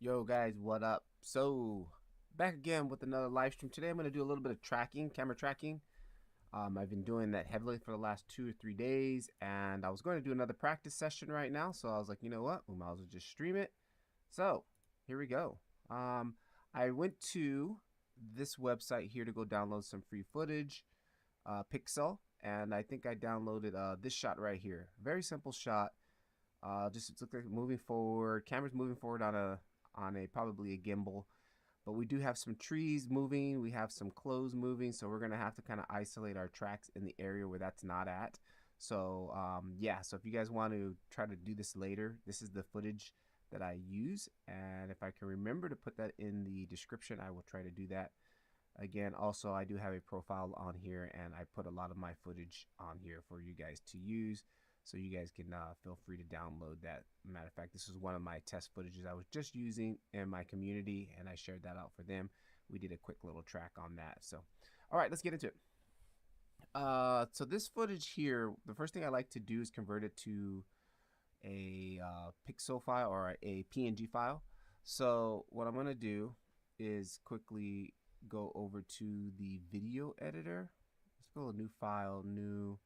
Yo guys, what up? So back again with another live stream. Today I'm going to do a little bit of tracking, camera tracking. I've been doing that heavily for the last 2 or 3 days, and I was going to do another practice session right now. So I was like, you know what? We might as well just stream it. So here we go. I went to this website here to go download some free footage, Pixel, and I think I downloaded this shot right here. Very simple shot. Just it looks like moving forward. Camera's moving forward on a probably a gimbal, but we do have some trees moving. We have some clothes moving, so we're gonna have to kind of isolate our tracks in the area where that's not at. So yeah. So if you guys want to try to do this later, this is the footage that I use, and if I can remember to put that in the description, I will try to do that. Again, also I do have a profile on here, and I put a lot of my footage on here for you guys to use, so you guys can feel free to download that. Matter of fact, this is one of my test footages I was just using in my community, and I shared that out for them. We did a quick little track on that. So all right, let's get into it. So this footage here, the first thing I like to do is convert it to a pixel file or a PNG file. So what I'm gonna do is quickly go over to the video editor. Let's go to new file, new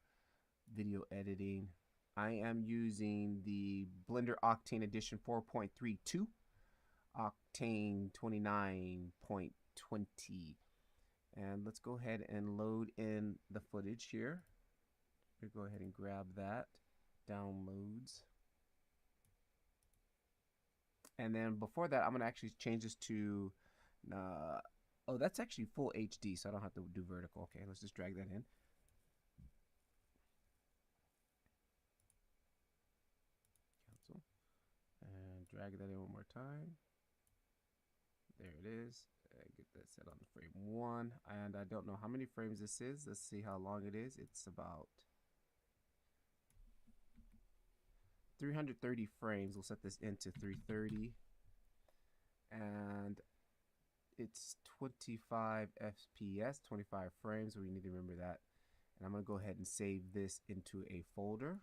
video editing. I am using the Blender Octane Edition 4.32, Octane 29.20. And let's go ahead and load in the footage here. We'll go ahead and grab that. Downloads. And then before that, I'm going to actually change this to, oh, that's actually full HD, so I don't have to do vertical. Okay, let's just drag that in. Cancel. And drag that in one more time. There it is. Get that set on frame 1. And I don't know how many frames this is. Let's see how long it is. It's about 330 frames. We'll set this into 330. And it's 25 FPS, 25 frames. So we need to remember that. And I'm going to go ahead and save this into a folder.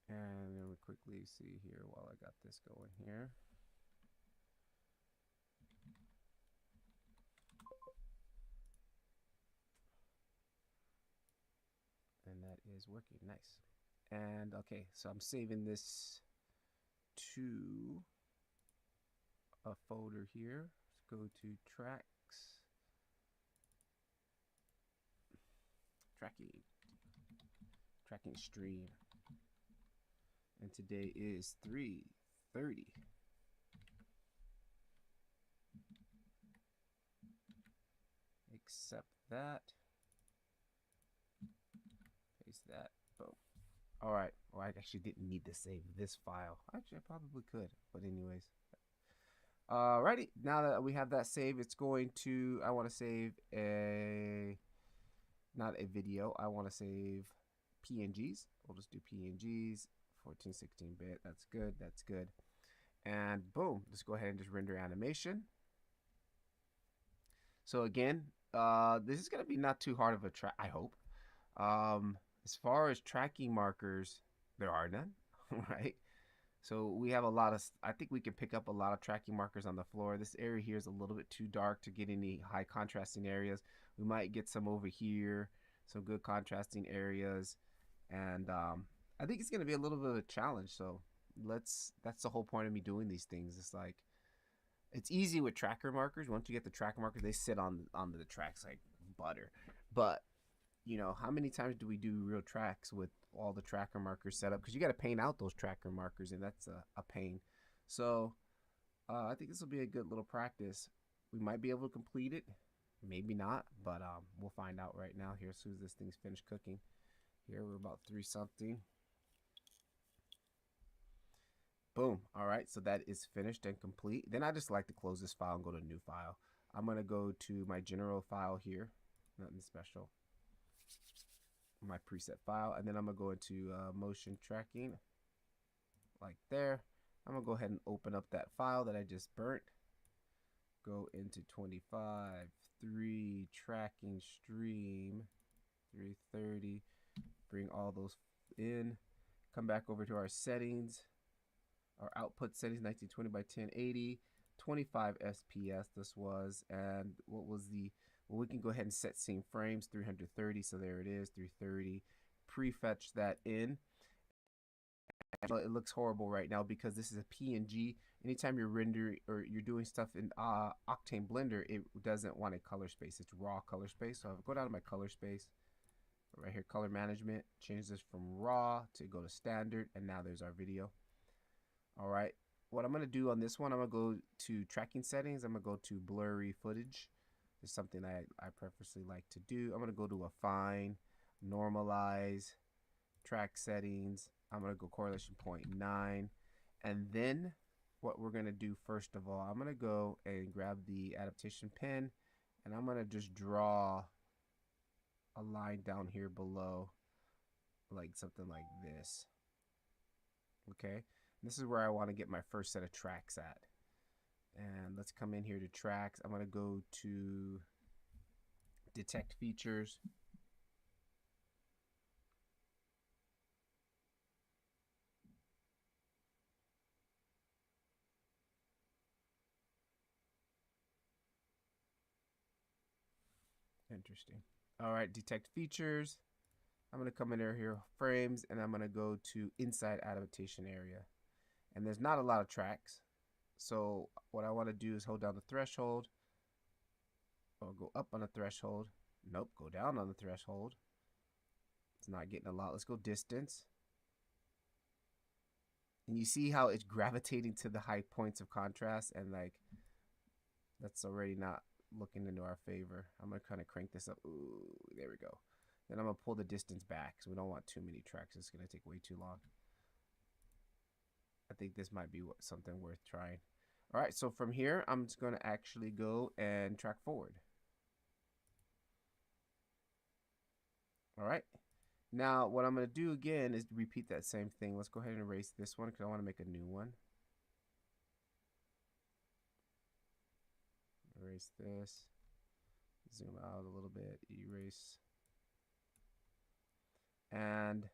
And then we quickly see here while I got this going here. And that is working. Nice. And okay, so I'm saving this to a folder here. Let's go to tracks, tracking stream. And today is 3/30. Accept that. Paste that. Boom. All right. Well, I actually didn't need to save this file. Actually, I probably could. But anyways. Alrighty. Now that we have that saved, it's going to, I want to save not a video. I want to save PNGs. We'll just do PNGs. 14, 16-bit. That's good. That's good. And boom. Let's go ahead and just render animation. So again, this is going to be not too hard of a track, I hope. As far as tracking markers, there are none, right? So we have a lot of, I think we can pick up a lot of tracking markers on the floor. This area here is a little bit too dark to get any high contrasting areas. We might get some over here, some good contrasting areas. And I think it's going to be a little bit of a challenge. So that's the whole point of me doing these things. It's like, it's easy with tracker markers. Once you get the tracker markers, they sit on the tracks like butter. But you know, how many times do we do real tracks with all the tracker markers set up? Because you got to paint out those tracker markers, and that's a pain. So I think this will be a good little practice. We might be able to complete it, maybe not, but we'll find out right now here as soon as this thing's finished cooking. Here we're about 3 something. Boom. All right, so that is finished and complete. Then I just like to close this file and go to new file. I'm going to go to my general file here. Nothing special. My preset file, and then I'm gonna go into motion tracking like there. I'm gonna go ahead and open up that file that I just burnt, go into 25.3 tracking stream 330, bring all those in, come back over to our settings, Our output settings 1920 by 1080, 25 FPS this was, and what was the, well, we can go ahead and set scene frames 330, so there it is, 330. Prefetch that in. It looks horrible right now because this is a PNG. Anytime you're rendering or you're doing stuff in Octane Blender, it doesn't want a color space. It's raw color space. So I'll go down to my color space right here, color management, change this from raw to go to standard, and now there's our video. All right, what I'm gonna do on this one, I'm gonna go to tracking settings. I'm gonna go to blurry footage. It's something I purposely like to do. I'm gonna go to a fine, normalize, track settings. I'm gonna go correlation 0.9, and then what we're gonna do first of all, I'm gonna go and grab the adaptation pen, and I'm gonna just draw a line down here below, like something like this. Okay, this is where I want to get my first set of tracks at. And let's come in here to tracks. I'm gonna go to detect features. Interesting. All right, detect features. I'm gonna come in here, frames, and I'm gonna go to inside adaptation area. And there's not a lot of tracks. So what I want to do is hold down the threshold, or go up on the threshold. Nope, go down on the threshold. It's not getting a lot. Let's go distance. And you see how it's gravitating to the high points of contrast, and like that's already not looking into our favor. I'm gonna kind of crank this up. Ooh, there we go. Then I'm gonna pull the distance back because we don't want too many tracks. It's gonna take way too long. I think this might be something worth trying. All right, so from here, I'm just gonna actually go and track forward. All right. Now, what I'm going to do again is repeat that same thing. Let's go ahead and erase this one because I want to make a new one. Erase this. Zoom out a little bit. Erase. And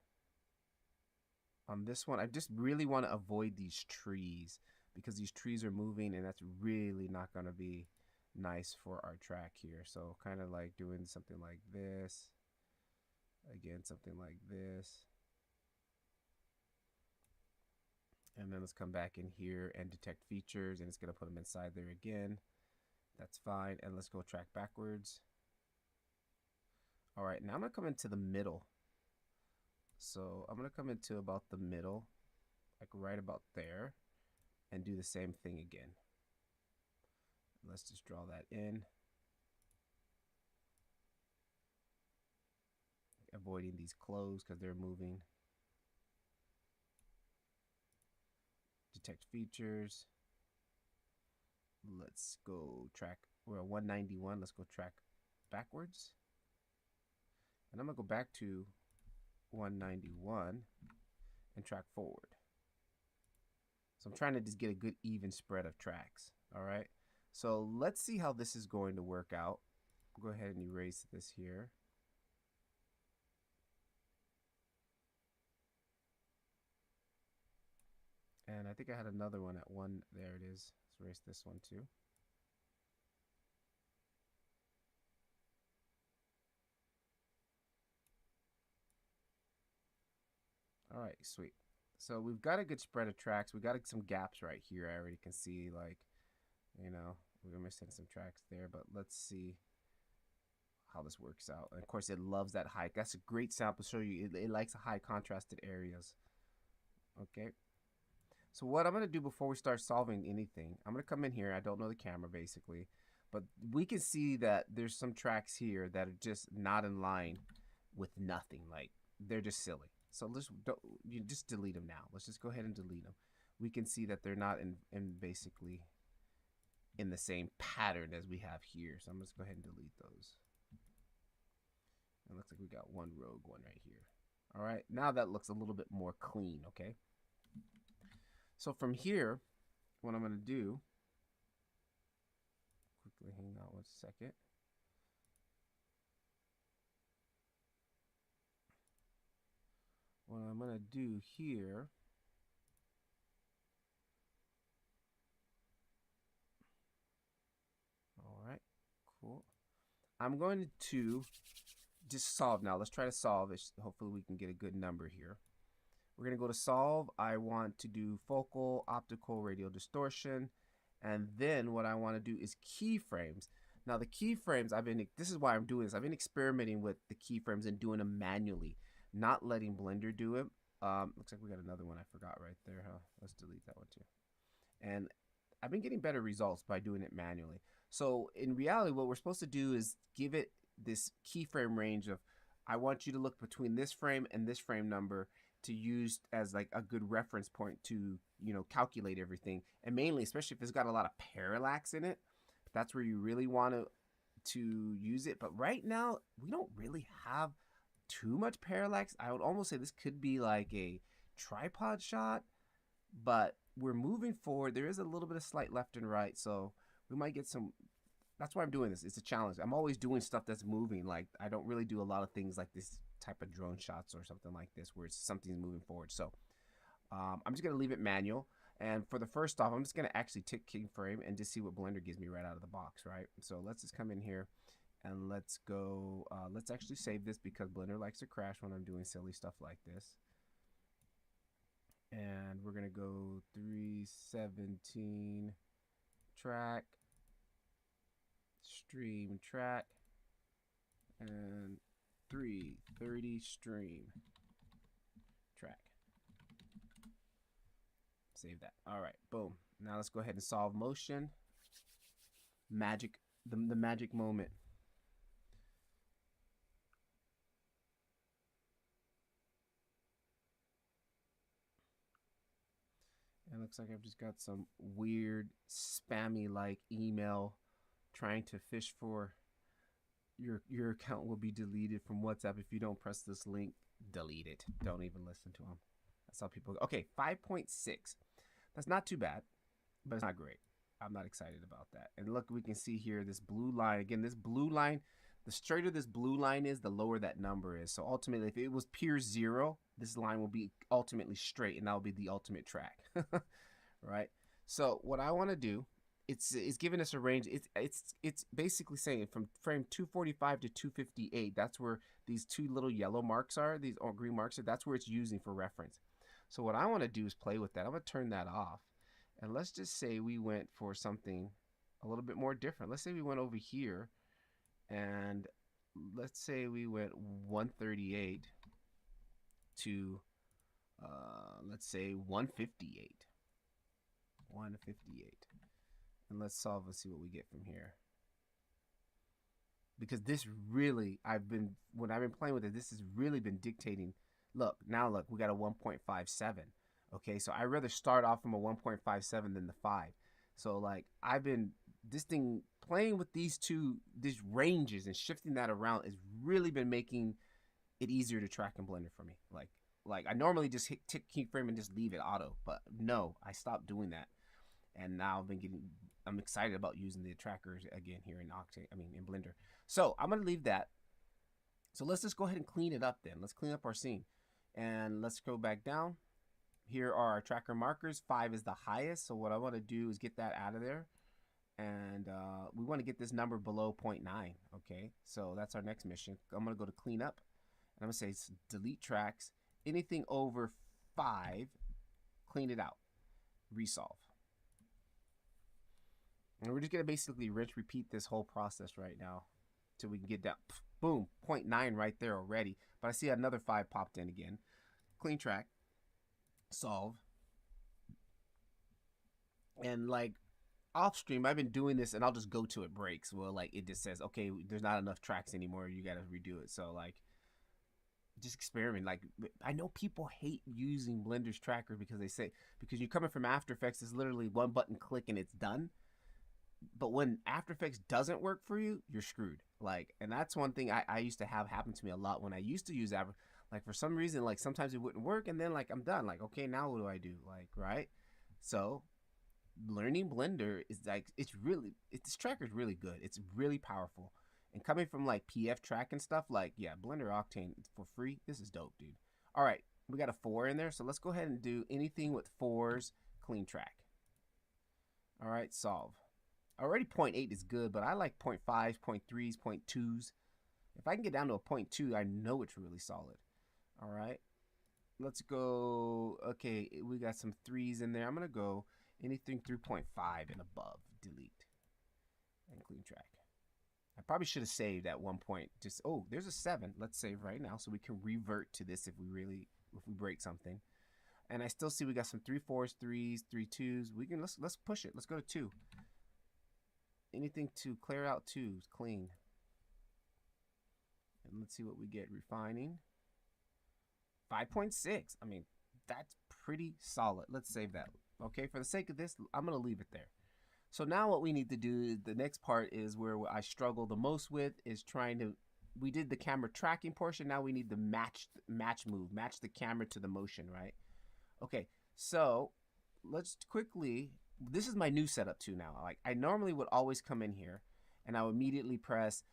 on this one, I just really want to avoid these trees because these trees are moving, and that's really not going to be nice for our track here. So kind of like doing something like this. Again, something like this. And then let's come back in here and detect features, and it's going to put them inside there again. That's fine. And let's go track backwards. All right, now I'm going to come into the middle. So I'm going to come into about the middle, like right about there, and do the same thing again. Let's just draw that in. Avoiding these clothes because they're moving. Detect features. Let's go track. We're at 191. Let's go track backwards. And I'm going to go back to 191 and track forward. So I'm trying to just get a good even spread of tracks. All right. So let's see how this is going to work out. Go ahead and erase this here. And I think I had another one at one. There it is. Let's erase this one too. All right, sweet. So we've got a good spread of tracks. We got some gaps right here. I already can see, like, you know, we're missing some tracks there, but let's see how this works out. And of course, it loves that high. That's a great sample to show you. It likes high contrasted areas. Okay. So what I'm going to do before we start solving anything, I'm going to come in here. I don't know the camera basically, but we can see that there's some tracks here that are just not in line with nothing. Like they're just silly. So you just delete them now. Let's just go ahead and delete them. We can see that they're not in basically in the same pattern as we have here. So I'm just go ahead and delete those. It looks like we got one rogue one right here. All right, now that looks a little bit more clean, okay? So from here, what I'm going to do, quickly hang out 1 second. What I'm going to do here I'm going to just solve now. Let's try to solve it. Hopefully we can get a good number here. We're going to go to solve. I want to do focal, optical, radial distortion. And then what I want to do is keyframes. Now the keyframes, this is why I'm doing this. I've been experimenting with the keyframes and doing them manually, not letting Blender do it. Looks like we got another one I forgot right there, huh? Let's delete that one too. And I've been getting better results by doing it manually. So in reality, what we're supposed to do is give it this keyframe range of, I want you to look between this frame and this frame number to use as like a good reference point to, you know, calculate everything. And mainly, especially if it's got a lot of parallax in it, that's where you really want to use it. But right now, we don't really have too much parallax. I would almost say this could be like a tripod shot, but we're moving forward. There is a little bit of slight left and right, so we might get some. That's why I'm doing this. It's a challenge. I'm always doing stuff that's moving. Like, I don't really do a lot of things like this type of drone shots or something like this where something's moving forward. So I'm just going to leave it manual. And for the first off, I'm just going to actually tick keyframe and just see what Blender gives me right out of the box, right? So let's just come in here and let's go. Let's actually save this because Blender likes to crash when I'm doing silly stuff like this. And we're going to go 317 track, stream track, and 330 stream track. Save that. All right, boom. Now let's go ahead and solve motion. Magic, the magic moment. It looks like I've just got some weird spammy like email trying to fish for your account will be deleted from WhatsApp if you don't press this link. Delete it. Don't even listen to them. That's how people go. Okay, 5.6. That's not too bad, but it's not great. I'm not excited about that. And look, we can see here this blue line. Again, this blue line, the straighter this blue line is, the lower that number is. So ultimately, if it was pure 0, this line will be ultimately straight, and that will be the ultimate track. Right? So what I want to do, it's giving us a range. It's basically saying from frame 245 to 258. That's where these two little yellow marks are. These green marks are. That's where it's using for reference. So what I want to do is play with that. I'm going to turn that off. And let's just say we went for something a little bit more different. Let's say we went over here and let's say we went 138 to, let's say 158. 158. And let's solve and see what we get from here. Because this really, when I've been playing with it, this has really been dictating. Look, now look, we got a 1.57. Okay, so I'd rather start off from a 1.57 than the 5. So like this thing playing with these ranges and shifting that around has really been making it easier to track in Blender for me. Like I normally just hit tick keyframe and just leave it auto, but no, I stopped doing that. And now I'm excited about using the trackers again here in Octane, in Blender. So I'm gonna leave that. So let's just go ahead and clean it up then. Let's clean up our scene. And let's go back down. Here are our tracker markers. 5 is the highest. So what I want to do is get that out of there. And we want to get this number below 0.9. Okay, so that's our next mission. I'm going to go to clean up. And I'm going to say delete tracks. Anything over 5, clean it out. Resolve. And we're just going to basically repeat this whole process right now till we can get down. Boom, 0.9 right there already. But I see another 5 popped in again. Clean track. Solve. And like off stream, I've been doing this and I'll just go to it breaks. Well, like it just says, okay, there's not enough tracks anymore. You got to redo it. So like just experiment. Like I know people hate using Blender's tracker because they say, because you're coming from After Effects, it's literally one button click and it's done. But when After Effects doesn't work for you, you're screwed. Like, and that's one thing I used to have happen to me a lot when I used to use After. Like for some reason, like sometimes it wouldn't work, and then like I'm done. Like, okay, now what do I do? Like, right? So learning Blender is like this tracker is really good. It's really powerful. And coming from like PF track and stuff, like yeah, Blender Octane for free. This is dope, dude. All right, we got a 4 in there, so let's go ahead and do anything with 4s. Clean track. All right, solve. Already 0.8 is good, but I like 0.5s, 0.3s, 0.2s. If I can get down to a 0.2, I know it's really solid. All right. Let's go. Okay, we got some 3s in there. I'm going to go anything 3.5 and above. Delete and clean track. I probably should have saved at one point. Just, oh, there's a 7. Let's save right now so we can revert to this if we break something. And I still see we got some 3/4s, 3s, 3/2s. We can let's push it. Let's go to 2. Anything to clear out 2s, clean. And let's see what we get. Refining. 5.6. I mean, that's pretty solid. Let's save that. Okay, for the sake of this, I'm going to leave it there. So now what we need to do, the next part is where I struggle the most with is trying to, we did the camera tracking portion. Now we need the match move, match the camera to the motion, right? Okay, so let's quickly, this is my new setup too now. Like I normally would always come in here and I would immediately press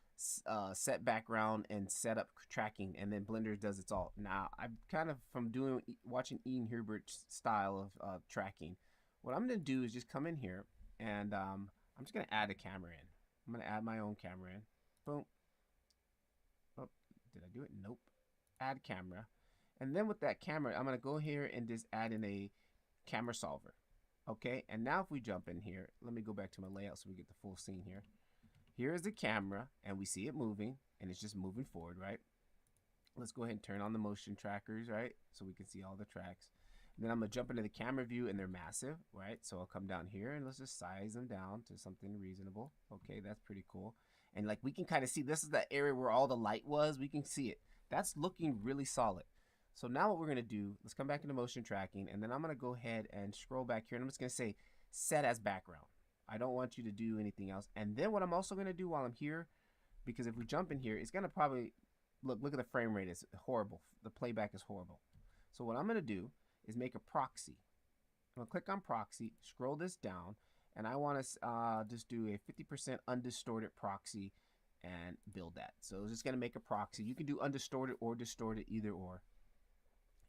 set background and set up tracking, and then Blender does its all. Now I'm kind of from watching Ian Herbert's style of tracking. What I'm gonna do is just come in here and I'm just gonna add a camera in. I'm gonna add my own camera in. Boom. Oh, did I do it? Nope. Add camera. And then with that camera, I'm gonna go here and just add in a camera solver. Okay, and now if we jump in here, let me go back to my layout so we get the full scene here. Here is the camera, and we see it moving, and it's just moving forward, right? Let's go ahead and turn on the motion trackers, right? So we can see all the tracks. And then I'm gonna jump into the camera view, and they're massive, right? So I'll come down here, and let's just size them down to something reasonable. Okay, that's pretty cool. And like we can kind of see, this is the area where all the light was. We can see it. That's looking really solid. So now what we're gonna do, let's come back into motion tracking, and then I'm gonna go ahead and scroll back here, and I'm just gonna say set as background. I don't want you to do anything else. And then what I'm also gonna do while I'm here, because if we jump in here, it's gonna probably, look at the frame rate, it's horrible. The playback is horrible. So what I'm gonna do is make a proxy. I'm gonna click on proxy, scroll this down, and I wanna just do a 50% undistorted proxy and build that. So it's just gonna make a proxy. You can do undistorted or distorted, either or.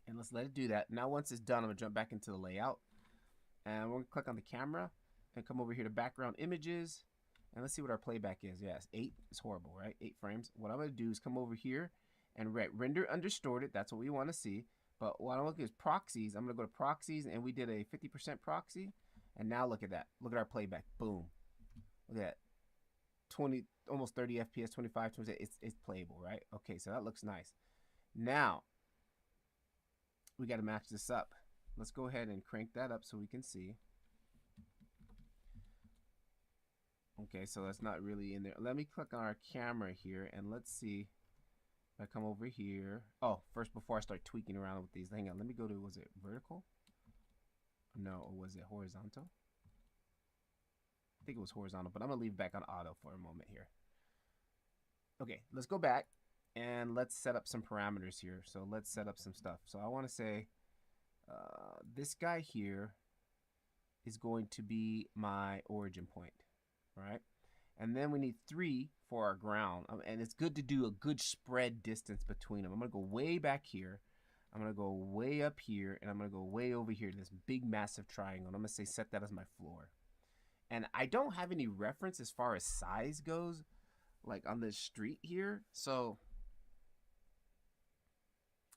And let's let it do that. Now once it's done, I'm gonna jump back into the layout, and we're gonna click on the camera and come over here to background images, and let's see what our playback is. Yes, 8 is horrible, right? 8 frames. What I'm gonna do is come over here and render undistorted. That's what we want to see. But what I'm looking at is proxies. I'm gonna go to proxies, and we did a 50% proxy, and now look at that. Look at our playback. Boom. Look at that. 20, almost 30 FPS, 25, 28. It's playable, right? Okay, so that looks nice. Now we got to match this up. Let's go ahead and crank that up so we can see. Okay, so that's not really in there. Let me click on our camera here, and let's see if I come over here. Oh, first, before I start tweaking around with these, hang on. Let me go to, was it vertical? No, or was it horizontal? I think it was horizontal, but I'm gonna leave it back on auto for a moment here. Okay, let's go back and let's set up some parameters here. So let's set up some stuff. So I want to say this guy here is going to be my origin point, right? And then we need 3 for our ground, and it's good to do a good spread distance between them. I'm gonna go way back here, I'm gonna go way up here, and I'm gonna go way over here to this big massive triangle. And I'm gonna say set that as my floor. And I don't have any reference as far as size goes, like on this street here, so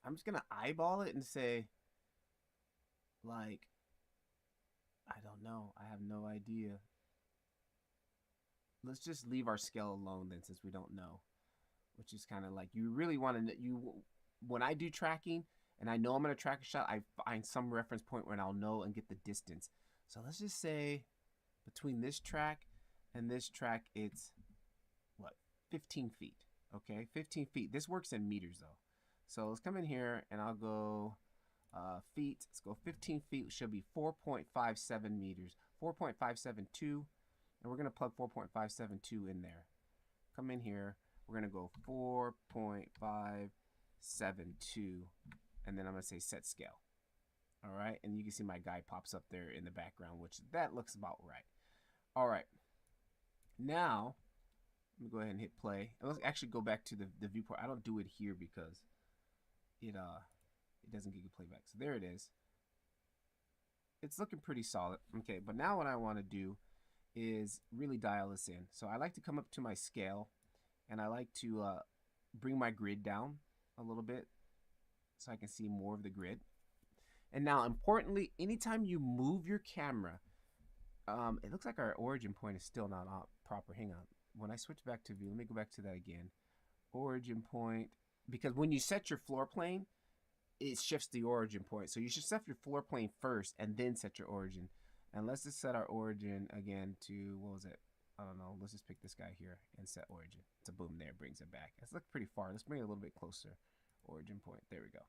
I'm just gonna eyeball it and say, like, I don't know, I have no idea. Let's just leave our scale alone then, since we don't know. Which is kind of like, you really want to, when I do tracking and I know I'm going to track a shot, I find some reference point where I'll know and get the distance. So let's just say between this track and this track, it's what, 15 feet. Okay, 15 feet. This works in meters though. So let's come in here and I'll go feet. Let's go 15 feet, should be 4.57 meters, 4.572. And we're going to plug 4.572 in there. Come in here. We're going to go 4.572. And then I'm going to say set scale. All right. And you can see my guy pops up there in the background, which that looks about right. All right. Now, let me go ahead and hit play. And let's actually go back to the viewport. I don't do it here because it doesn't give you playback. So there it is. It's looking pretty solid. Okay. But now what I want to do is really dial this in. So I like to come up to my scale, and I like to bring my grid down a little bit so I can see more of the grid. And now, importantly, anytime you move your camera, it looks like our origin point is still not proper. Hang on. When I switch back to view, let me go back to that again. Origin point, because when you set your floor plane, it shifts the origin point. So you should set your floor plane first and then set your origin. And let's just set our origin again to, what was it? I don't know. Let's just pick this guy here and set origin. It's a boom there, brings it back. It's looked pretty far. Let's bring it a little bit closer. Origin point. There we go.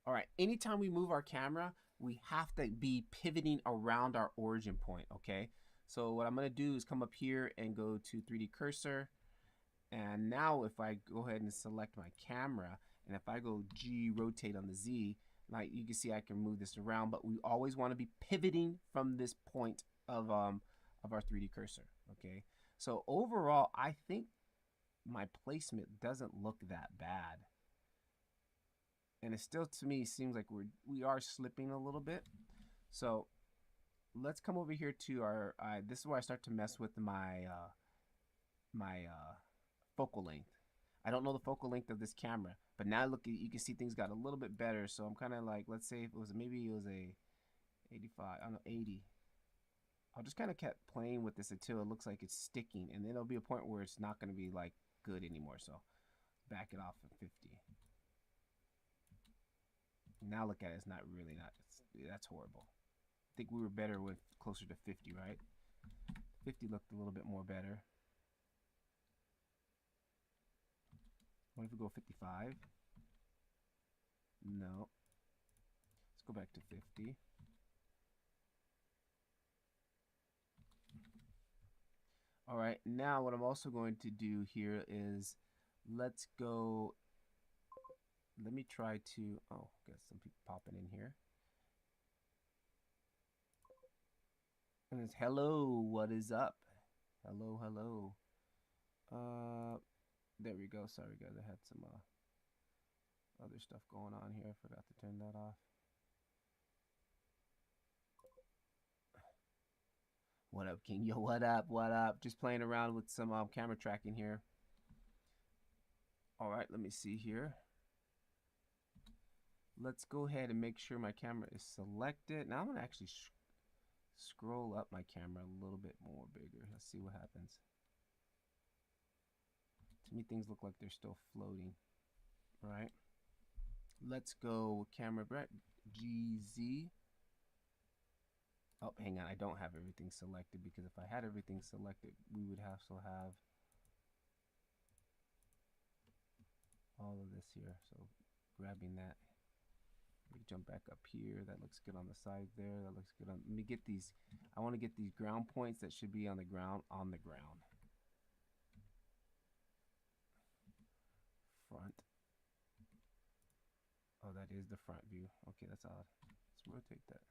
All right. Anytime we move our camera, we have to be pivoting around our origin point, okay? So what I'm going to do is come up here and go to 3D cursor. And now if I go ahead and select my camera, and if I go G rotate on the Z, like you can see I can move this around, but we always want to be pivoting from this point of our 3D cursor, okay? So overall, I think my placement doesn't look that bad. And it still, to me, seems like we are slipping a little bit. So let's come over here to our, this is where I start to mess with my, focal length. I don't know the focal length of this camera, but now look, you can see things got a little bit better. So I'm kind of like, let's say if it was, maybe it was a 85, I don't know, 80. I'll just kind of kept playing with this until it looks like it's sticking, and then there'll be a point where it's not going to be like good anymore. So back it off at 50. Now look at it, it's not really that's horrible. I think we were better with closer to 50, right? 50 looked a little bit more better. What if we go 55? No. Let's go back to 50. All right, now what I'm also going to do here is let's go, let me try to, oh, got some people popping in here. And it's hello, what is up? Hello, hello. There we go. Sorry guys, I had some other stuff going on here. I forgot to turn that off. What up, King? Yo, what up? What up? Just playing around with some camera tracking here. All right, let me see here. Let's go ahead and make sure my camera is selected. Now I'm gonna actually scroll up my camera a little bit more bigger. Let's see what happens. To me, things look like they're still floating. All right. Let's go camera back. GZ. Oh, hang on. I don't have everything selected, because if I had everything selected, we would also have all of this here. So grabbing that. Let me jump back up here. That looks good on the side there. That looks good on. Let me get these. I want to get these ground points that should be on the ground. Front. Oh, that is the front view. Okay, that's odd. Let's rotate that.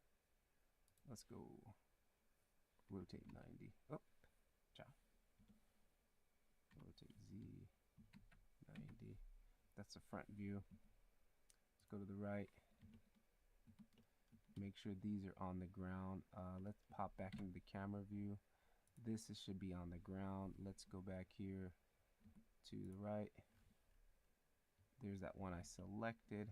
Let's go rotate 90. Oh, ciao. Rotate Z 90. That's the front view. Let's go to the right. Make sure these are on the ground. Let's pop back into the camera view. This should be on the ground. Let's go back here to the right. There's that one I selected.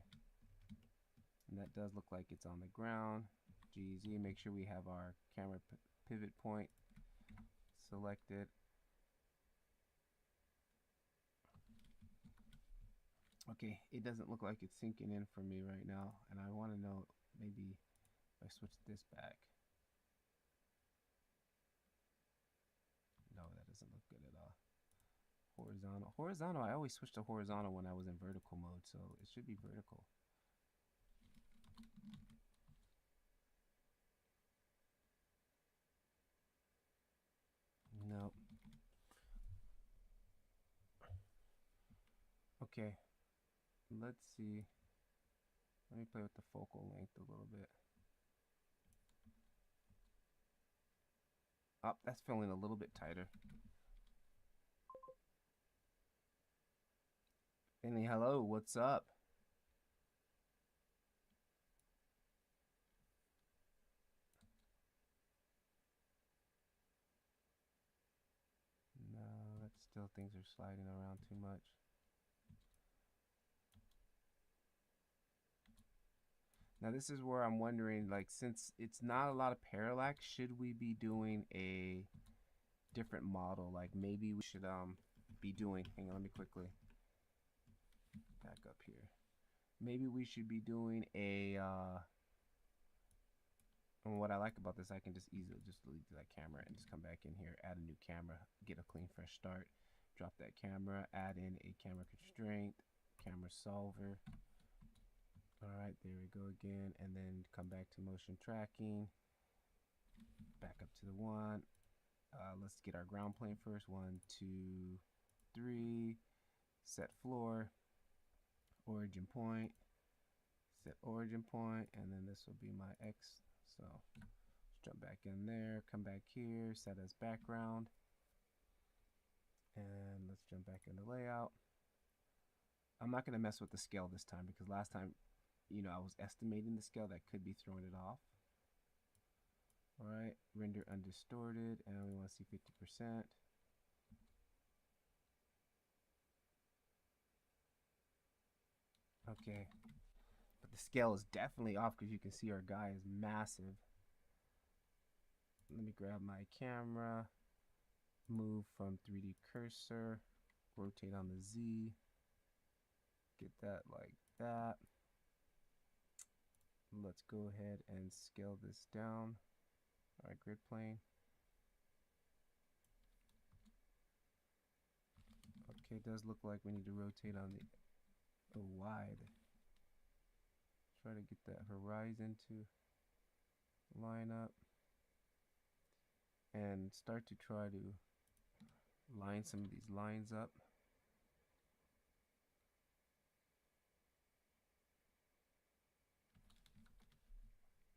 And that does look like it's on the ground. GZ, make sure we have our camera pivot point selected. Okay, it doesn't look like it's sinking in for me right now, and I want to know maybe if I switch this back. No, that doesn't look good at all. Horizontal, I always switch to horizontal when I was in vertical mode, so it should be vertical. No. Okay. Let's see. Let me play with the focal length a little bit. Oh, that's feeling a little bit tighter. Finley, hello, what's up? Still things are sliding around too much. Now this is where I'm wondering, like, since it's not a lot of parallax, should we be doing a different model? Like maybe we should be doing, hang on, let me quickly back up here. Maybe we should be doing a and what I like about this, I can just easily just delete that camera and just come back in here, add a new camera, get a clean fresh start, drop that camera, add in a camera constraint, camera solver. All right, there we go again, and then come back to motion tracking, back up to the one. Let's get our ground plane first. 1, 2, 3. Set floor, origin point, set origin point, and then this will be my X. So let's jump back in there, come back here, set as background, and let's jump back into layout. I'm not going to mess with the scale this time because last time, you know, I was estimating the scale that could be throwing it off. All right, render undistorted, and we want to see 50%. Okay, but the scale is definitely off because you can see our guy is massive. Let me grab my camera, move from 3D cursor, rotate on the Z, get that like that. Let's go ahead and scale this down. All right, grid plane. Okay, it does look like we need to rotate on the wide. Try to get that horizon to line up and start to try to line some of these lines up.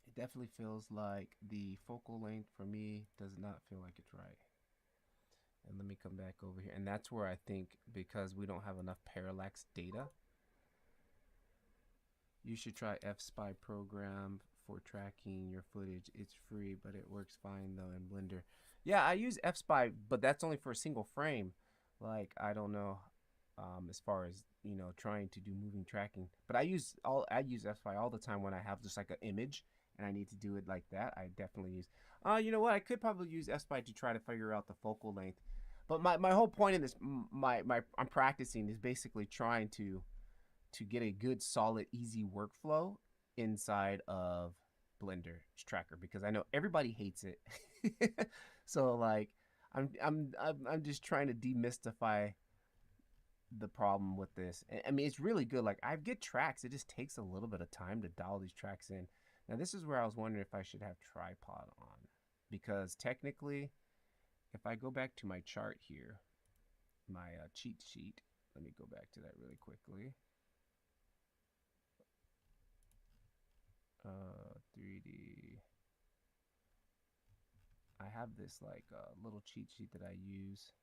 It definitely feels like the focal length for me does not feel like it's right. And let me come back over here, and that's where I think, because we don't have enough parallax data, you should try FSpy program for tracking your footage. It's free, but it works fine though in Blender. Yeah, I use FSpy, but that's only for a single frame. Like, I don't know as far as, you know, trying to do moving tracking, but I use FSpy all the time when I have just like an image and I need to do it like that. I definitely use you know what, I could probably use FSpy to try to figure out the focal length. But my whole point in this, I'm practicing is basically trying to get a good, solid, easy workflow inside of Blender Tracker, because I know everybody hates it. So like, I'm just trying to demystify the problem with this. I mean, it's really good. Like, I get tracks. It just takes a little bit of time to dial these tracks in. Now, this is where I was wondering if I should have tripod on, because technically, if I go back to my chart here, my cheat sheet, let me go back to that really quickly. 3D. I have this like little cheat sheet that I use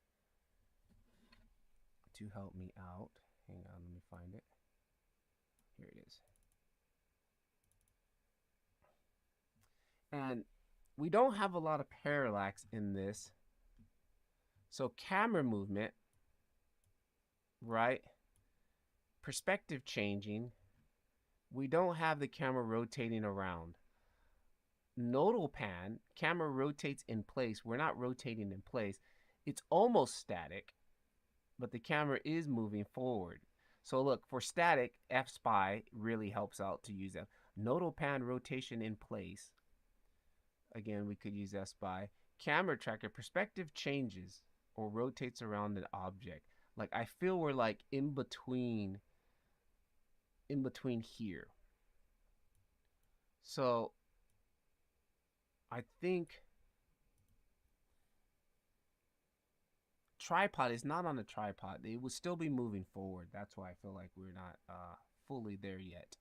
to help me out. Hang on, let me find it. Here it is. And we don't have a lot of parallax in this. So camera movement, right? Perspective changing. We don't have the camera rotating around. Nodal pan, camera rotates in place. We're not rotating in place. It's almost static, but the camera is moving forward. So look, for static, FSpy really helps out to use that. Nodal pan, rotation in place. Again, we could use FSpy. Camera tracker, perspective changes or rotates around an object. Like, I feel we're like in between here. So I think tripod is not on a tripod. It would still be moving forward. That's why I feel like we're not fully there yet.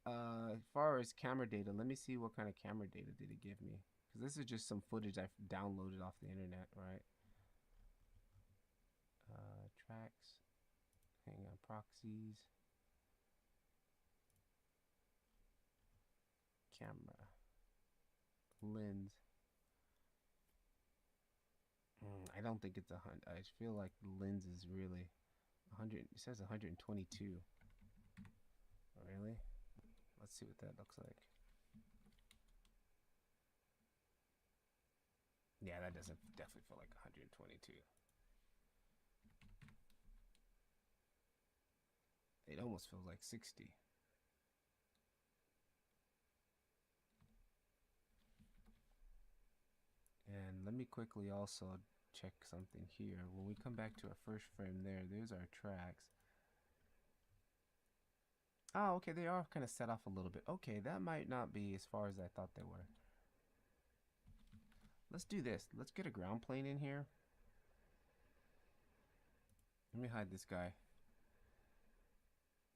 As far as camera data, let me see what kind of camera data did it give me. Because this is just some footage I've downloaded off the internet, right? Tracks. Hang on, proxies. Camera. Lens. I don't think it's 100. I feel like the lens is really 100. It says 122. Really? Let's see what that looks like. Yeah, that doesn't definitely feel like 122. It almost feels like 60. And let me quickly also check something here. When we come back to our first frame there's our tracks. Oh, okay, they are kind of set off a little bit. Okay, that might not be as far as I thought they were. Let's do this. Let's get a ground plane in here. Let me hide this guy.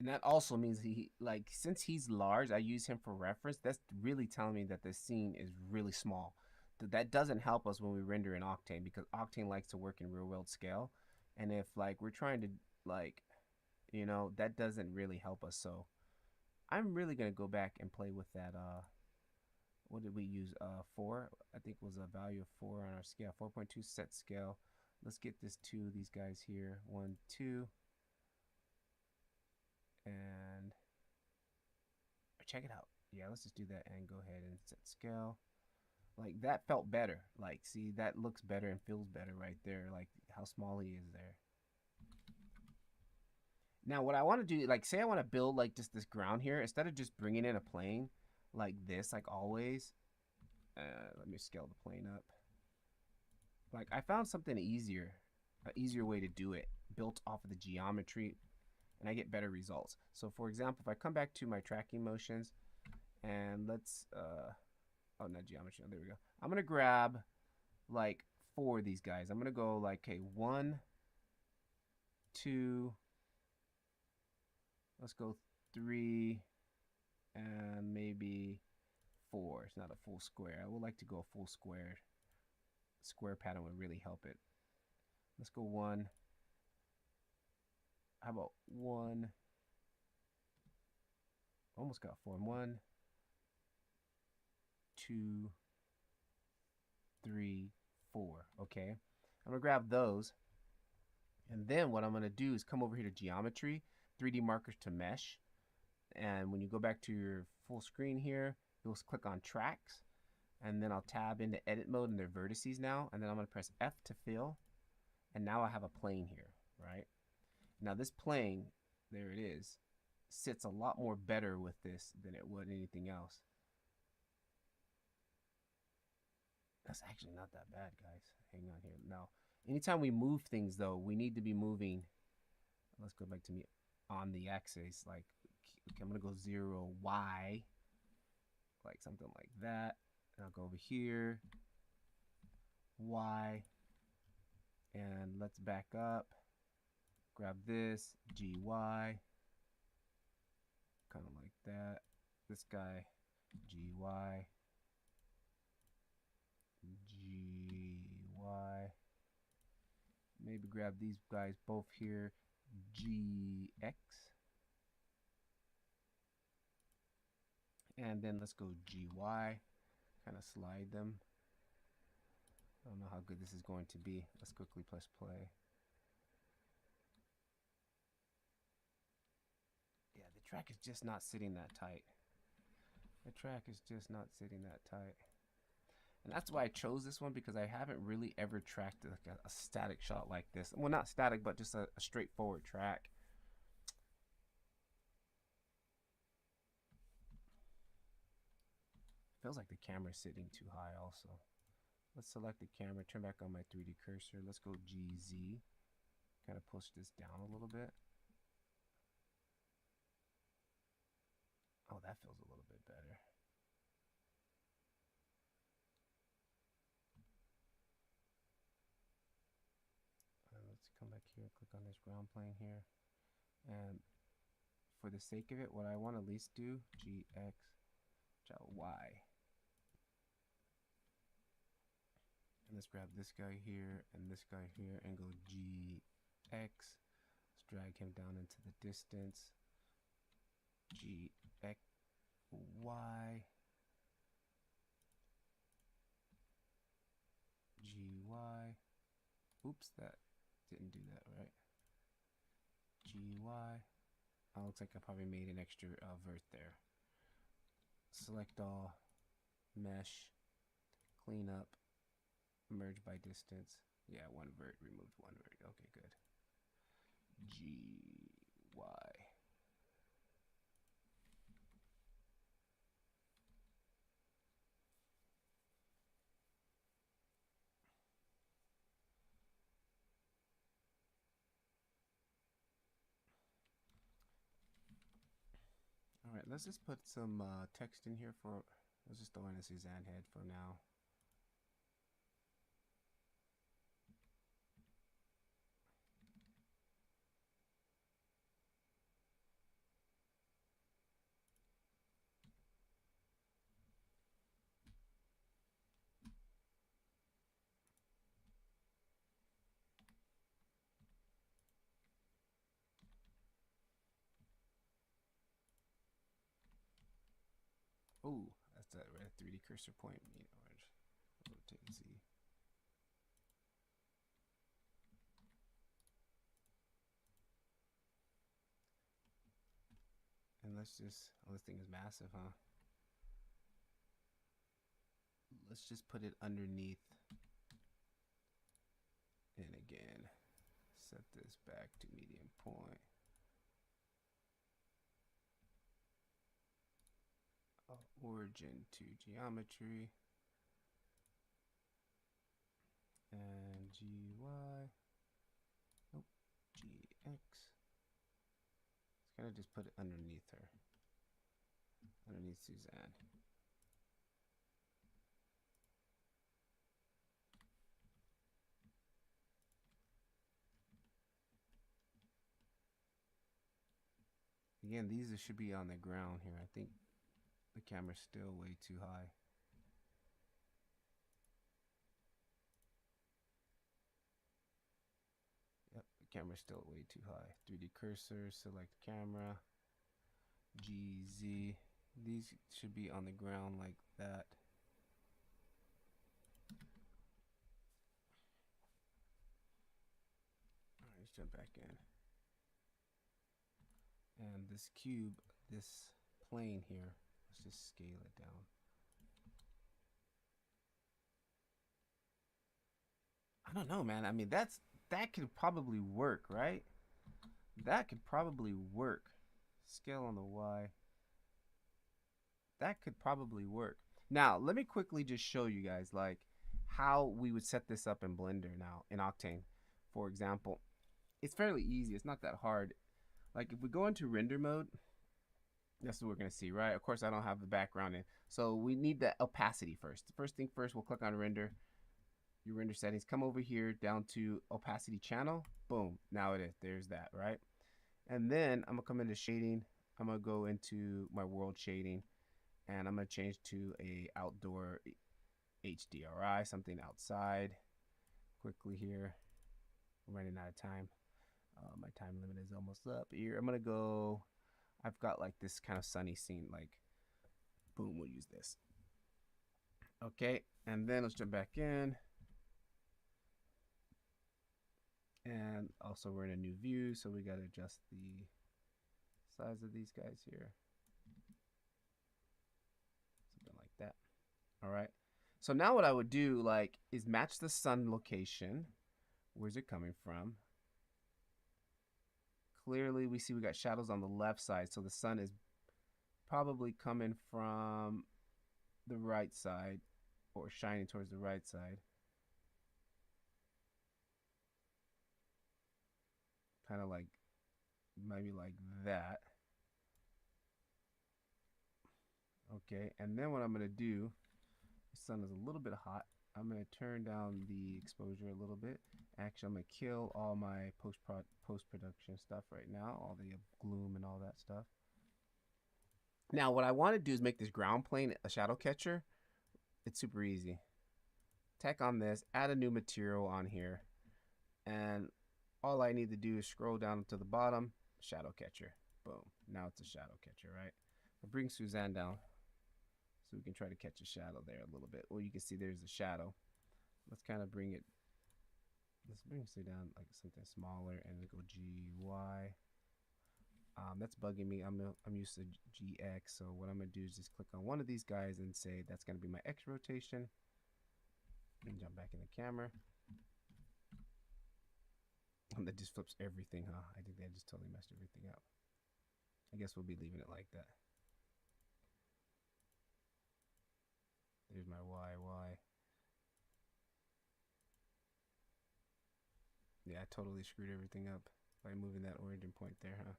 And that also means he, like, since he's large, I use him for reference. That's really telling me that this scene is really small. That doesn't help us when we render in Octane, because Octane likes to work in real world scale. And if, like, we're trying to, like, you know, that doesn't really help us. So I'm really going to go back and play with that. What did we use? 4. I think it was a value of 4 on our scale. 4.2 set scale. Let's get this 2, these guys here. 1, 2. And check it out. Yeah, let's just do that and go ahead and set scale. Like, that felt better. Like, see, that looks better and feels better right there. Like, how small he is there. Now, what I want to do, like, say I want to build, like, just this ground here. Instead of just bringing in a plane like this, like always. Let me scale the plane up. Like, I found something easier. An easier way to do it. Built off of the geometry. And I get better results. So, for example, if I come back to my tracking motions. And let's... oh, not geometry. Oh, there we go. I'm going to grab, like, 4 of these guys. I'm going to go, like, okay, 1, 2... Let's go 3 and maybe 4. It's not a full square. I would like to go a full square. Square pattern would really help it. Let's go 1. How about 1? Almost got 4. 1, 2, 3, 4. Okay. I'm going to grab those. And then what I'm going to do is come over here to geometry, 3D markers to mesh. And when you go back to your full screen here, you'll click on tracks. And then I'll tab into edit mode and their vertices now. And then I'm going to press F to fill. And now I have a plane here, right? Now this plane, there it is, sits a lot more better with this than it would anything else. That's actually not that bad, guys. Hang on here. Now, anytime we move things, though, we need to be moving. Let's go back to me on the axis. Like, okay, I'm going to go 0, Y. Like something like that. And I'll go over here. Y. And let's back up. Grab this. GY. Kind of like that. This guy. GY. GY. Maybe grab these guys both here. GX. And then let's go GY. Kind of slide them. I don't know how good this is going to be. Let's quickly press play. Yeah, the track is just not sitting that tight. The track is just not sitting that tight. And that's why I chose this one, because I haven't really ever tracked like a static shot like this. Well, not static, but just a straightforward track. Feels like the camera's sitting too high also. Let's select the camera, turn back on my 3D cursor. Let's go GZ. Kind of push this down a little bit. Oh, that feels a little bit better. Let's come back here, click on this ground plane here. And for the sake of it, what I want to at least do, GX, Y. And let's grab this guy here and this guy here and go GX. Let's drag him down into the distance. GX, Y. GY. Oops, that didn't do that right. GY. Oh, looks like I probably made an extra vert there. Select all, mesh, clean up, merge by distance. Yeah, one vert, removed one vert. Okay, good. GY. All right, let's just put some text in here for. Let's just throw in a Suzanne head for now. Oh, that's that red 3D cursor point. Orange. Rotate and see. And let's just. Oh, this thing is massive, huh? Let's just put it underneath. And again, set this back to medium point. Origin to geometry. And GY. Nope. GX. Let's kind of just put it underneath her. Underneath Suzanne. Again, these should be on the ground here. I think the camera's still way too high. Yep, the camera's still way too high. 3D cursor, select camera, GZ. These should be on the ground like that. All right, let's jump back in. And this cube, this plane here, let's just scale it down. I don't know, man. I mean, that could probably work, right? That could probably work. Scale on the Y. That could probably work. Now, let me quickly just show you guys like how we would set this up in Blender now, in Octane, for example. It's fairly easy. It's not that hard. Like if we go into render mode, that's what we're going to see, right? Of course, I don't have the background in. So we need the opacity first. First thing first, we'll click on render. Your render settings, come over here down to opacity channel. Boom. Now it is. There's that, right? And then I'm going to come into shading. I'm going to go into my world shading. And I'm going to change to a outdoor HDRI, something outside. Quickly here. I'm running out of time. My time limit is almost up here. I'm going to go. I've got like this kind of sunny scene, like boom, we'll use this. Okay, and then let's jump back in. And also we're in a new view, so we got to adjust the size of these guys here. Something like that. All right. So now what I would do like is match the sun location. Where's it coming from? Clearly we see we got shadows on the left side, so the sun is probably coming from the right side or shining towards the right side. Kind of like maybe like that. Okay, and then what I'm going to do, the sun is a little bit hot. I'm going to turn down the exposure a little bit. Actually, I'm going to kill all my post-production stuff right now, all the gloom and all that stuff. Now, what I want to do is make this ground plane a shadow catcher. It's super easy. Tack on this, add a new material on here, and all I need to do is scroll down to the bottom, shadow catcher. Boom. Now it's a shadow catcher, right? I'll bring Suzanne down so we can try to catch a shadow there a little bit. Well, you can see there's a shadow. Let's kind of bring it Let's bring it down like something smaller and then go GY. That's bugging me. I'm used to GX, so what I'm gonna do is just click on one of these guys and say that's gonna be my X rotation. And jump back in the camera. And that just flips everything, huh? I think that just totally messed everything up. I guess we'll be leaving it like that. There's my Y. Yeah, I totally screwed everything up by moving that origin point there, huh?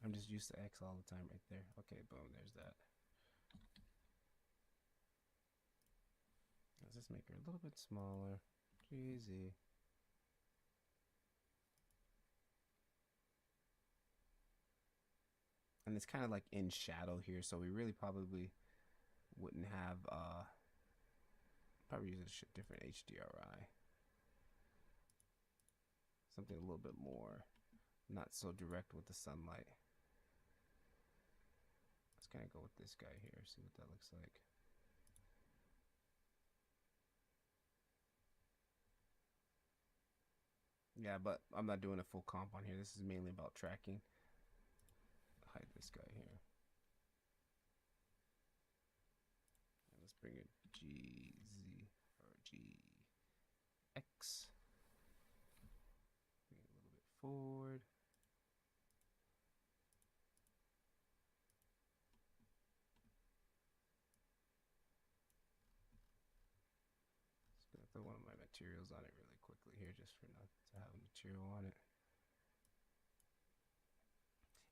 I'm just used to X all the time right there. Okay, boom, there's that. Let's just make her a little bit smaller. Easy. And it's kind of like in shadow here, so we really probably wouldn't have, probably use a different HDRI. Something a little bit more, not so direct with the sunlight. Let's kind of go with this guy here, see what that looks like. Yeah, but I'm not doing a full comp on here. This is mainly about tracking. Hide this guy here. And let's bring it GZ or GX. Bring it a little bit forward. Just gonna throw one of my materials on it really quickly here, just for not to have material on it.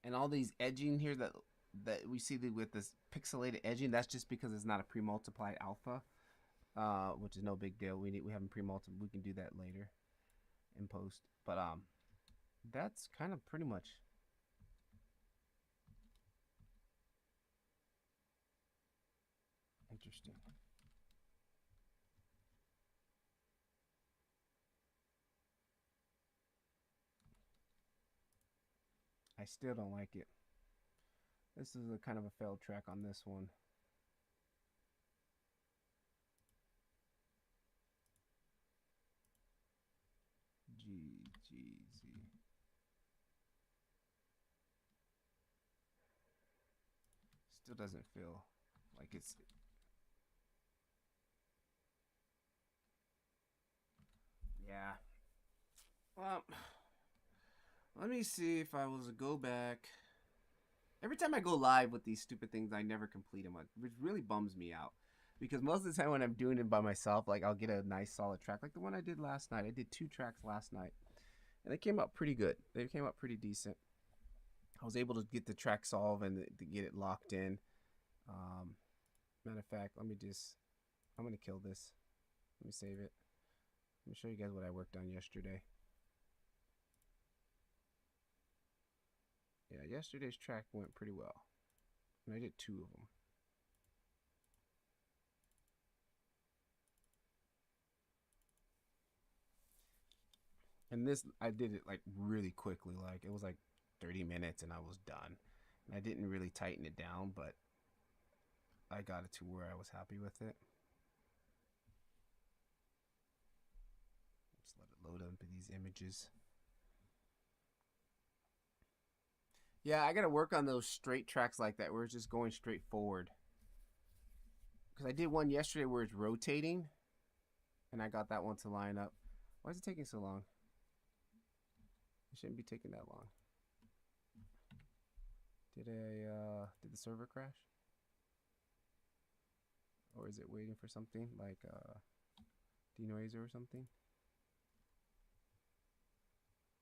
And all these edging here that we see with this pixelated edging, that's just because it's not a pre-multiplied alpha, which is no big deal. We have them pre-multiplied. We can do that later in post. But that's kind of pretty much. Interesting. I still don't like it. This is a kind of a failed track on this one. GGZ. Still doesn't feel like it's. Yeah. Well, let me see if I was to go back. Every time I go live with these stupid things, I never complete them, which really bums me out. Because most of the time when I'm doing it by myself, like I'll get a nice solid track, like the one I did last night. I did 2 tracks last night, and they came out pretty good. They came out pretty decent. I was able to get the track solved and to get it locked in. Matter of fact, I'm gonna kill this. Let me save it. Let me show you guys what I worked on yesterday. Yeah, yesterday's track went pretty well. And I did 2 of them. And this, I did it like really quickly. Like it was like 30 minutes and I was done. And I didn't really tighten it down, but I got it to where I was happy with it. Just let it load up these images. Yeah, I gotta work on those straight tracks like that where it's just going straight forward. Because I did one yesterday where it's rotating, and I got that one to line up. Why is it taking so long? It shouldn't be taking that long. Did the server crash? Or is it waiting for something like denoiser or something?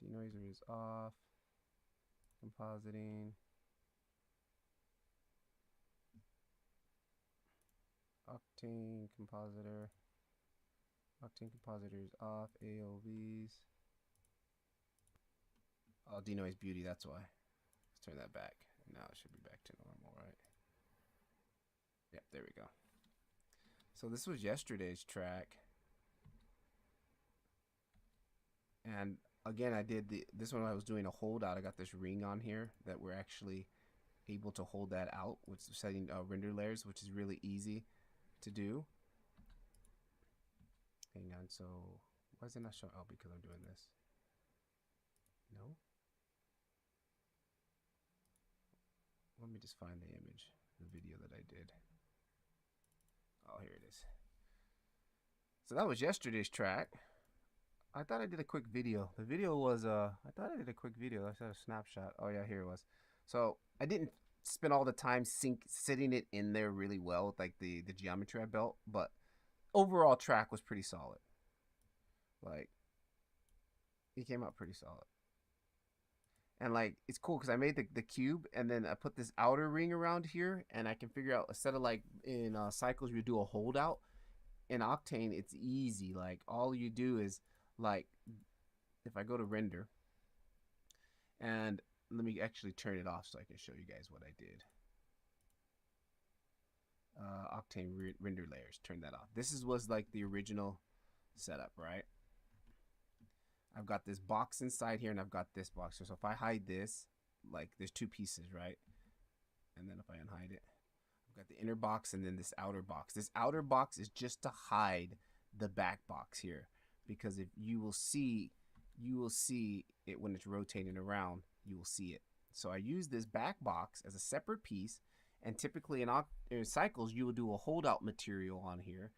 Denoiser is off. Compositing. Octane compositor. Octane compositor is off. AOVs. Oh, denoise beauty, that's why. Let's turn that back. Now it should be back to normal, right? Yep, there we go. So this was yesterday's track. And again, I did this one. I was doing a holdout. I got this ring on here that we're actually able to hold that out with setting render layers, which is really easy to do. Hang on, so why is it not showing? Oh, because I'm doing this. No. Let me just find the image, the video that I did. Oh, here it is. So that was yesterday's track. I thought I did a quick video. The video was I thought I did a quick video. I said a snapshot. Oh yeah, here it was. So I didn't spend all the time sitting it in there really well with like the geometry I built, but overall track was pretty solid. Like, it came out pretty solid. And like, it's cool because I made the cube and then I put this outer ring around here, and I can figure out, instead of like in cycles you do a holdout, in Octane it's easy. Like, all you do is, like, if I go to render, and let me actually turn it off so I can show you guys what I did. Octane render layers, turn that off. This was like the original setup, right? I've got this box inside here and I've got this box here. So if I hide this, like, there's two pieces, right? And then if I unhide it, I've got the inner box and then this outer box. This outer box is just to hide the back box here, because if you will see it when it's rotating around, you will see it. So I use this back box as a separate piece, and typically in cycles you will do a holdout material on here.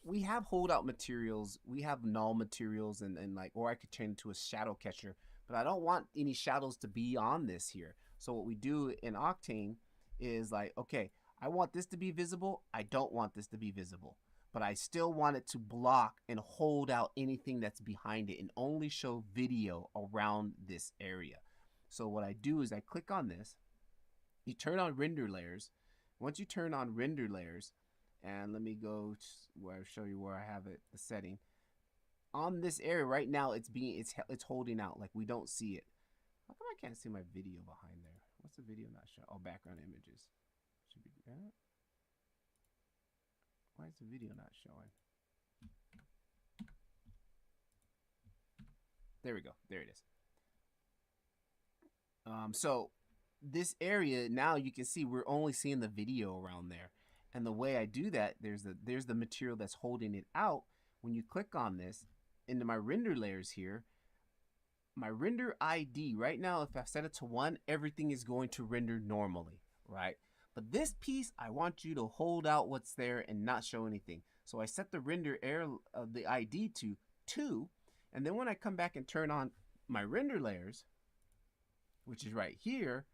We have holdout materials, we have null materials, and like, or I could change it to a shadow catcher, but I don't want any shadows to be on this here. So what we do in Octane is like, okay, I want this to be visible, I don't want this to be visible, but I still want it to block and hold out anything that's behind it and only show video around this area. So what I do is I click on this, you turn on render layers. Once you turn on render layers, and let me go to where I show you where I have it, the setting. On this area right now, it's holding out, like we don't see it. How come I can't see my video behind there? What's the video not showing? Oh, background images. Should be that. Why is the video not showing? There we go. There it is. So this area now, you can see we're only seeing the video around there. And the way I do that, there's the material that's holding it out. When you click on this, into my render layers here, my render ID, right now, if I set it to 1, everything is going to render normally, right? But this piece, I want you to hold out what's there and not show anything. So I set the render error of the ID to 2, and then when I come back and turn on my render layers, which is right here,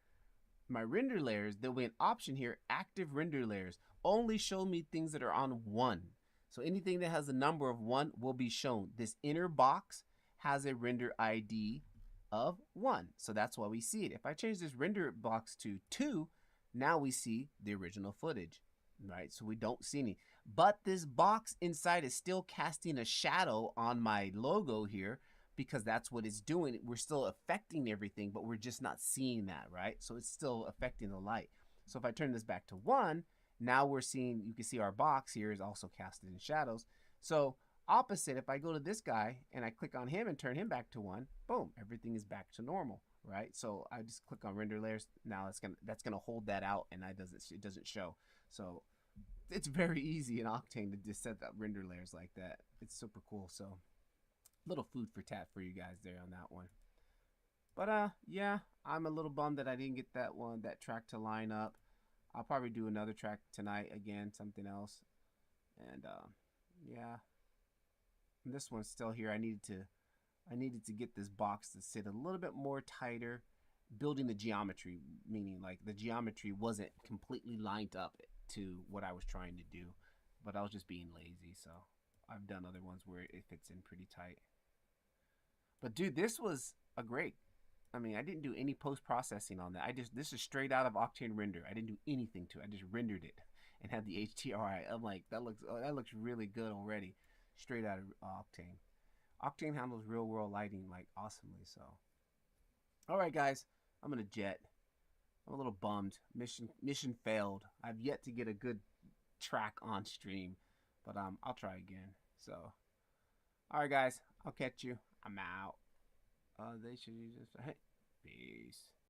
my render layers, there'll be an option here, active render layers. Only show me things that are on 1. So anything that has a number of 1 will be shown. This inner box has a render ID of 1. So that's why we see it. If I change this render box to 2, now we see the original footage, right? So we don't see any. But this box inside is still casting a shadow on my logo here, because that's what it's doing. We're still affecting everything, but we're just not seeing that, right? So it's still affecting the light. So if I turn this back to 1, now we're seeing, you can see our box here is also casted in shadows. So opposite, if I go to this guy and I click on him and turn him back to 1, boom, everything is back to normal, right? So I just click on render layers. Now that's gonna hold that out, and it doesn't show. So it's very easy in Octane to just set that render layers like that. It's super cool. So little food for thought for you guys there on that one. But yeah, I'm a little bummed that I didn't get that track to line up. I'll probably do another track tonight again, something else. And yeah, and this one's still here. I needed to get this box to sit a little bit more tighter, building the geometry, meaning like the geometry wasn't completely lined up to what I was trying to do, but I was just being lazy. So I've done other ones where it fits in pretty tight. But dude, this was a great, I mean, I didn't do any post-processing on that. This is straight out of Octane render. I didn't do anything to it. I just rendered it and had the HDRI. I'm like, that looks really good already, straight out of Octane. Octane handles real world lighting like awesomely. So, all right, guys, I'm gonna jet. I'm a little bummed. Mission failed. I've yet to get a good track on stream, but I'll try again. So, all right, guys, I'll catch you. I'm out. They should use this. Hey, peace.